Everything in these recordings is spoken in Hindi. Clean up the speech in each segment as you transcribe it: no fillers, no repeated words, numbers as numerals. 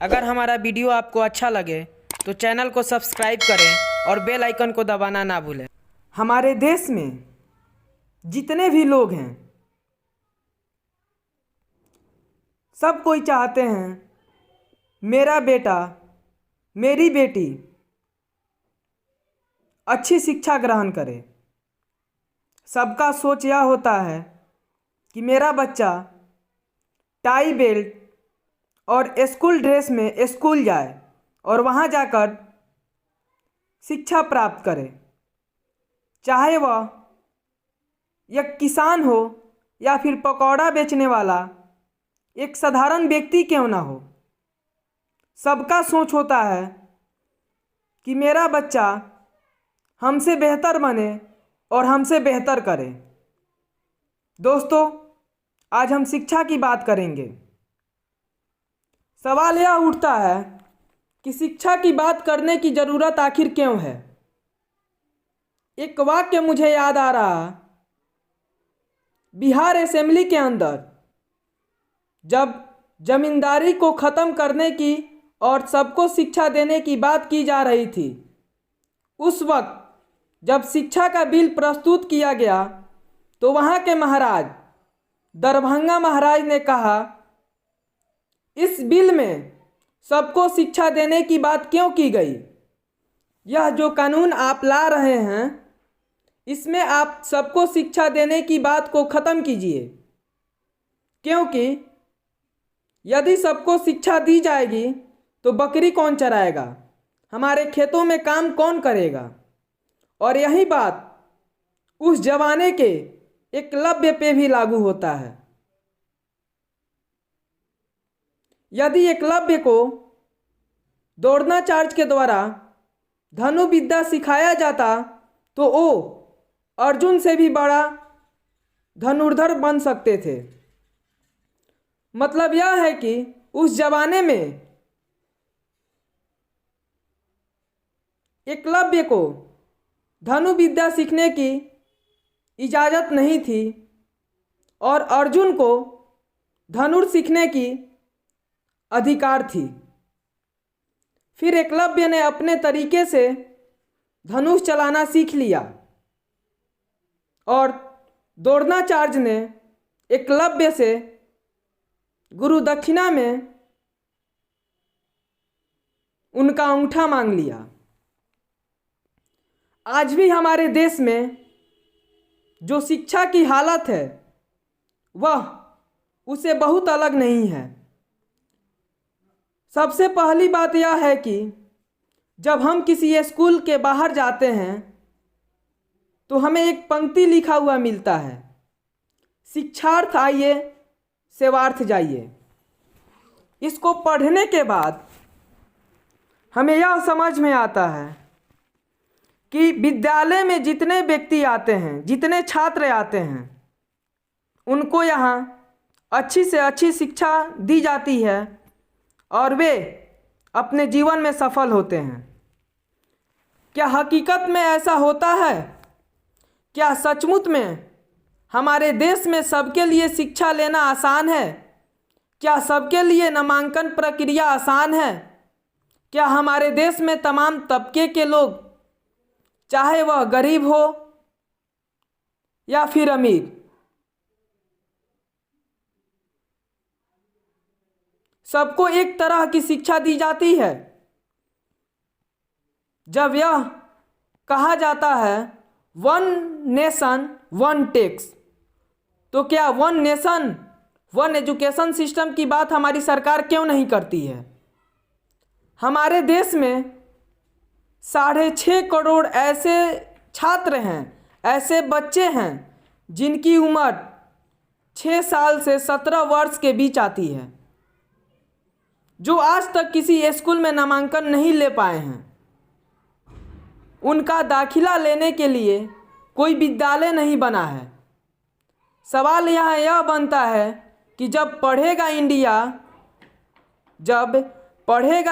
अगर हमारा वीडियो आपको अच्छा लगे तो चैनल को सब्सक्राइब करें और बेल आइकन को दबाना ना भूलें। हमारे देश में जितने भी लोग हैं सब कोई चाहते हैं मेरा बेटा मेरी बेटी अच्छी शिक्षा ग्रहण करे। सबका सोच यह होता है कि मेरा बच्चा टाई बेल्ट और स्कूल ड्रेस में स्कूल जाए और वहाँ जाकर शिक्षा प्राप्त करे, चाहे वह एक किसान हो या फिर पकौड़ा बेचने वाला एक साधारण व्यक्ति क्यों ना हो। सबका सोच होता है कि मेरा बच्चा हमसे बेहतर बने और हमसे बेहतर करे। दोस्तों, आज हम शिक्षा की बात करेंगे। सवाल यह उठता है कि शिक्षा की बात करने की ज़रूरत आखिर क्यों है। एक वाक्य मुझे याद आ रहा, बिहार असेंबली के अंदर जब जमींदारी को ख़त्म करने की और सबको शिक्षा देने की बात की जा रही थी, उस वक्त जब शिक्षा का बिल प्रस्तुत किया गया तो वहाँ के महाराज दरभंगा महाराज ने कहा, इस बिल में सबको शिक्षा देने की बात क्यों की गई। यह जो कानून आप ला रहे हैं इसमें आप सबको शिक्षा देने की बात को ख़त्म कीजिए, क्योंकि यदि सबको शिक्षा दी जाएगी तो बकरी कौन चराएगा, हमारे खेतों में काम कौन करेगा। और यही बात उस जमाने के एकलव्य पे भी लागू होता है। यदि एकलव्य को द्रोणाचार्य के द्वारा धनुर्विद्या सिखाया जाता तो वो अर्जुन से भी बड़ा धनुर्धर बन सकते थे। मतलब यह है कि उस जमाने में एकलव्य को धनुर्विद्या सीखने की इजाज़त नहीं थी और अर्जुन को धनुर सीखने की अधिकार थी। फिर एकलव्य ने अपने तरीके से धनुष चलाना सीख लिया और द्रोणाचार्य ने एकलव्य से गुरु दक्षिणा में उनका अंगूठा मांग लिया। आज भी हमारे देश में जो शिक्षा की हालत है वह उसे बहुत अलग नहीं है। सबसे पहली बात यह है कि जब हम किसी स्कूल के बाहर जाते हैं तो हमें एक पंक्ति लिखा हुआ मिलता है, शिक्षार्थ आइए सेवार्थ जाइए। इसको पढ़ने के बाद हमें यह समझ में आता है कि विद्यालय में जितने व्यक्ति आते हैं, जितने छात्र आते हैं, उनको यहाँ अच्छी से अच्छी शिक्षा दी जाती है और वे अपने जीवन में सफल होते हैं। क्या हकीकत में ऐसा होता है? क्या सचमुच में हमारे देश में सबके लिए शिक्षा लेना आसान है? क्या सबके लिए नामांकन प्रक्रिया आसान है? क्या हमारे देश में तमाम तबके के लोग, चाहे वह गरीब हो या फिर अमीर, सबको एक तरह की शिक्षा दी जाती है? जब यह कहा जाता है वन नेशन वन टैक्स, तो क्या one nation one education system की बात हमारी सरकार क्यों नहीं करती है? हमारे देश में 6.5 करोड़ ऐसे छात्र हैं, ऐसे बच्चे हैं जिनकी उम्र 6 साल से 17 वर्ष के बीच आती है, जो आज तक किसी स्कूल में नामांकन नहीं ले पाए हैं। उनका दाखिला लेने के लिए कोई विद्यालय नहीं बना है। सवाल यहाँ यह बनता है कि जब पढ़ेगा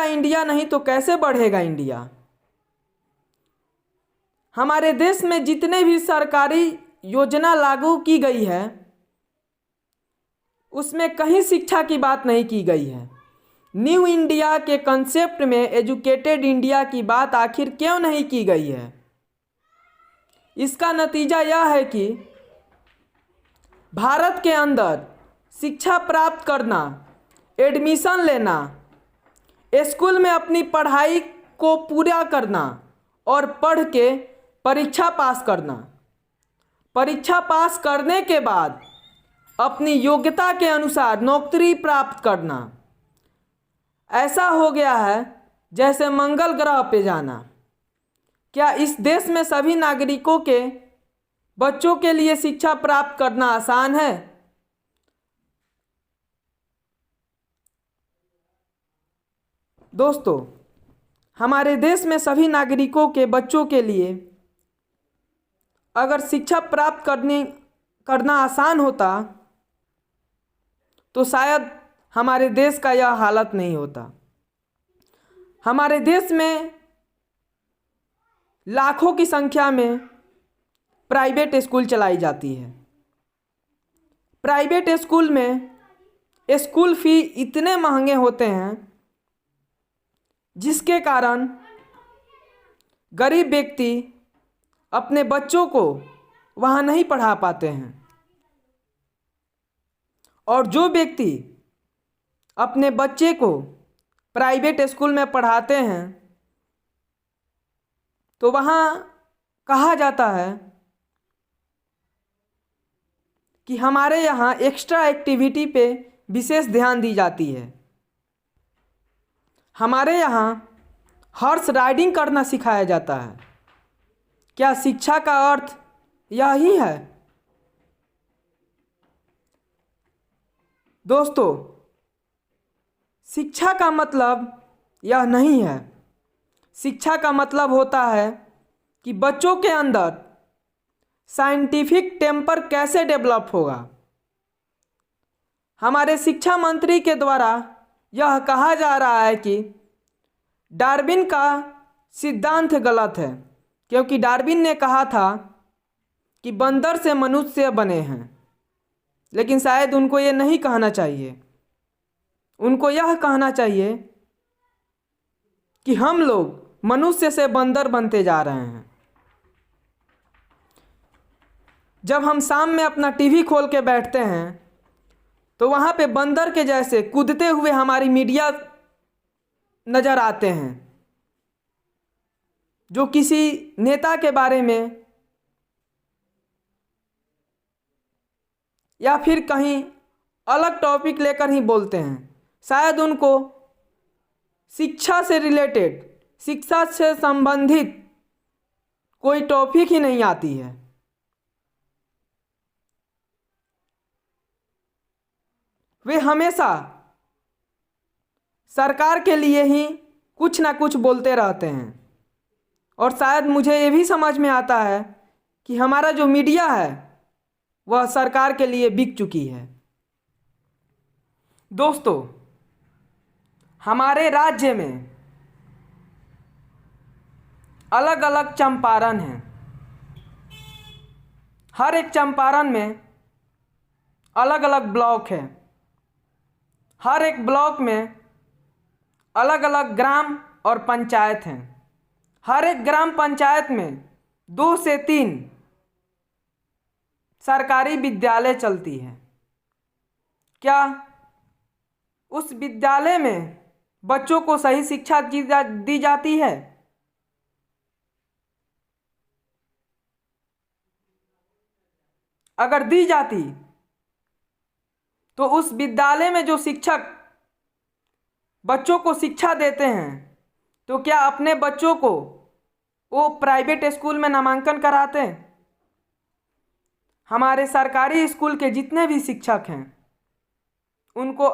इंडिया नहीं तो कैसे बढ़ेगा इंडिया। हमारे देश में जितने भी सरकारी योजना लागू की गई है उसमें कहीं शिक्षा की बात नहीं की गई है। न्यू इंडिया के कंसेप्ट में एजुकेटेड इंडिया की बात आखिर क्यों नहीं की गई है? इसका नतीजा यह है कि भारत के अंदर शिक्षा प्राप्त करना, एडमिशन लेना, स्कूल में अपनी पढ़ाई को पूरा करना और पढ़ के परीक्षा पास करना, परीक्षा पास करने के बाद अपनी योग्यता के अनुसार नौकरी प्राप्त करना, ऐसा हो गया है जैसे मंगल ग्रह पे जाना। क्या इस देश में सभी नागरिकों के बच्चों के लिए शिक्षा प्राप्त करना आसान है? दोस्तों, हमारे देश में सभी नागरिकों के बच्चों के लिए अगर शिक्षा प्राप्त करना आसान होता तो शायद हमारे देश का यह हालत नहीं होता। हमारे देश में लाखों की संख्या में प्राइवेट स्कूल चलाई जाती है। प्राइवेट स्कूल में स्कूल फ़ी इतने महंगे होते हैं जिसके कारण गरीब व्यक्ति अपने बच्चों को वहाँ नहीं पढ़ा पाते हैं, और जो व्यक्ति अपने बच्चे को प्राइवेट स्कूल में पढ़ाते हैं तो वहाँ कहा जाता है कि हमारे यहाँ एक्स्ट्रा एक्टिविटी पे विशेष ध्यान दी जाती है, हमारे यहाँ हॉर्स राइडिंग करना सिखाया जाता है। क्या शिक्षा का अर्थ यही है? दोस्तों, शिक्षा का मतलब यह नहीं है। शिक्षा का मतलब होता है कि बच्चों के अंदर साइंटिफिक टेम्पर कैसे डेवलप होगा। हमारे शिक्षा मंत्री के द्वारा यह कहा जा रहा है कि डार्विन का सिद्धांत गलत है, क्योंकि डार्विन ने कहा था कि बंदर से मनुष्य बने हैं, लेकिन शायद उनको ये नहीं कहना चाहिए। उनको यह कहना चाहिए कि हम लोग मनुष्य से बंदर बनते जा रहे हैं। जब हम शाम में अपना टीवी खोल के बैठते हैं तो वहाँ पे बंदर के जैसे कूदते हुए हमारी मीडिया नज़र आते हैं, जो किसी नेता के बारे में या फिर कहीं अलग टॉपिक लेकर ही बोलते हैं। शायद उनको शिक्षा से रिलेटेड, शिक्षा से संबंधित कोई टॉपिक ही नहीं आती है। वे हमेशा सरकार के लिए ही कुछ ना कुछ बोलते रहते हैं, और शायद मुझे ये भी समझ में आता है कि हमारा जो मीडिया है वह सरकार के लिए बिक चुकी है। दोस्तों, हमारे राज्य में अलग अलग चंपारण हैं। हर एक चंपारण में अलग अलग ब्लॉक है। हर एक ब्लॉक में अलग अलग ग्राम और पंचायत हैं। हर एक ग्राम पंचायत में 2 से 3 सरकारी विद्यालय चलती है। क्या उस विद्यालय में बच्चों को सही शिक्षा दी जाती है? अगर दी जाती तो उस विद्यालय में जो शिक्षक बच्चों को शिक्षा देते हैं तो क्या अपने बच्चों को वो प्राइवेट स्कूल में नामांकन कराते हैं? हमारे सरकारी स्कूल के जितने भी शिक्षक हैं उनको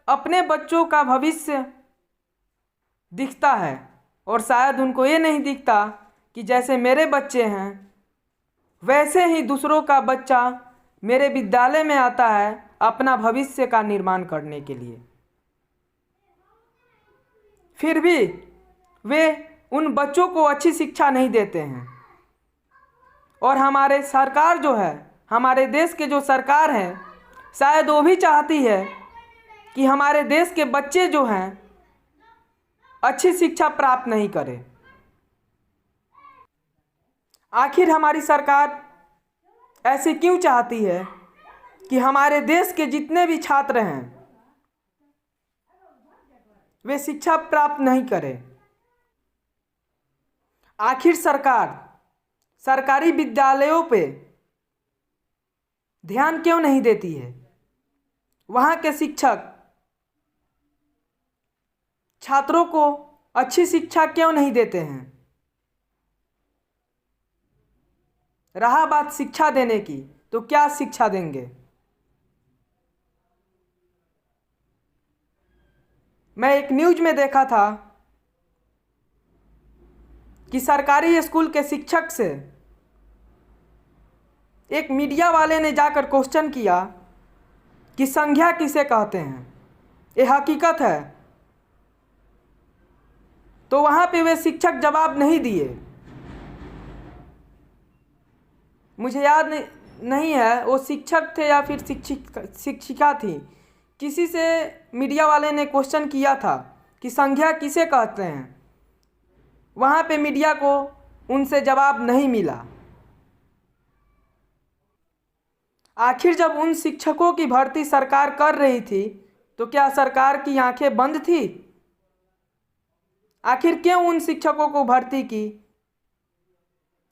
अपने बच्चों का भविष्य दिखता है, और शायद उनको ये नहीं दिखता कि जैसे मेरे बच्चे हैं वैसे ही दूसरों का बच्चा मेरे विद्यालय में आता है अपना भविष्य का निर्माण करने के लिए। फिर भी वे उन बच्चों को अच्छी शिक्षा नहीं देते हैं। और हमारे सरकार जो है, हमारे देश के जो सरकार है, शायद वो भी चाहती है कि हमारे देश के बच्चे जो हैं अच्छी शिक्षा प्राप्त नहीं करें। आखिर हमारी सरकार ऐसे क्यों चाहती है कि हमारे देश के जितने भी छात्र हैं वे शिक्षा प्राप्त नहीं करें? आखिर सरकार सरकारी विद्यालयों पे ध्यान क्यों नहीं देती है? वहाँ के शिक्षक छात्रों को अच्छी शिक्षा क्यों नहीं देते हैं? रहा बात शिक्षा देने की, तो क्या शिक्षा देंगे? मैं एक न्यूज़ में देखा था कि सरकारी स्कूल के शिक्षक से एक मीडिया वाले ने जाकर क्वेश्चन किया कि संज्ञा किसे कहते हैं, ये हकीकत है? तो वहाँ पे वे शिक्षक जवाब नहीं दिए। मुझे याद नहीं है वो शिक्षक थे या फिर शिक्षिका थी। किसी से मीडिया वाले ने क्वेश्चन किया था कि संज्ञा किसे कहते हैं। वहाँ पे मीडिया को उनसे जवाब नहीं मिला। आखिर जब उन शिक्षकों की भर्ती सरकार कर रही थी तो क्या सरकार की आंखें बंद थी? आखिर क्यों उन शिक्षकों को भर्ती की?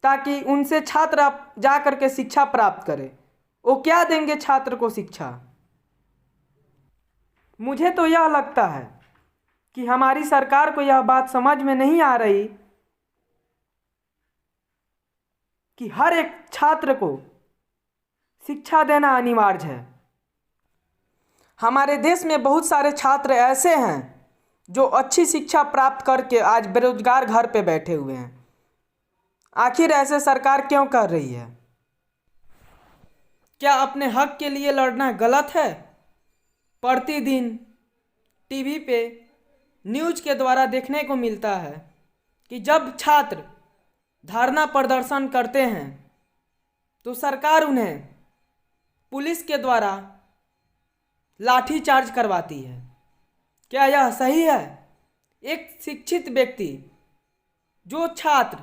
ताकि उनसे छात्र जा कर के शिक्षा प्राप्त करें। वो क्या देंगे छात्र को शिक्षा? मुझे तो यह लगता है कि हमारी सरकार को यह बात समझ में नहीं आ रही कि हर एक छात्र को शिक्षा देना अनिवार्य है। हमारे देश में बहुत सारे छात्र ऐसे हैं जो अच्छी शिक्षा प्राप्त करके आज बेरोजगार घर पे बैठे हुए हैं। आखिर ऐसे सरकार क्यों कर रही है? क्या अपने हक के लिए लड़ना गलत है? प्रतिदिन टीवी पे न्यूज़ के द्वारा देखने को मिलता है कि जब छात्र धरना प्रदर्शन करते हैं तो सरकार उन्हें पुलिस के द्वारा लाठीचार्ज करवाती है। क्या यह सही है? एक शिक्षित व्यक्ति, जो छात्र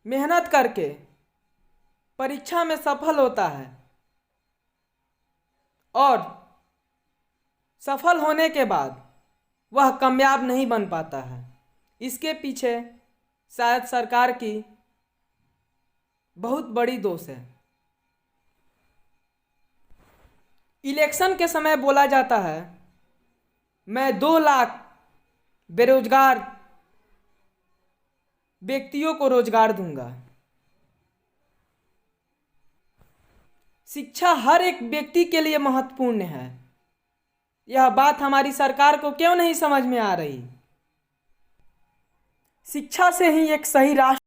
मेहनत करके परीक्षा में सफल होता है और सफल होने के बाद वह कामयाब नहीं बन पाता है, इसके पीछे शायद सरकार की बहुत बड़ी दोष है। इलेक्शन के समय बोला जाता है मैं 2 लाख बेरोजगार व्यक्तियों को रोजगार दूंगा। शिक्षा हर एक व्यक्ति के लिए महत्वपूर्ण है। यह बात हमारी सरकार को क्यों नहीं समझ में आ रही? शिक्षा से ही एक सही राष्ट्र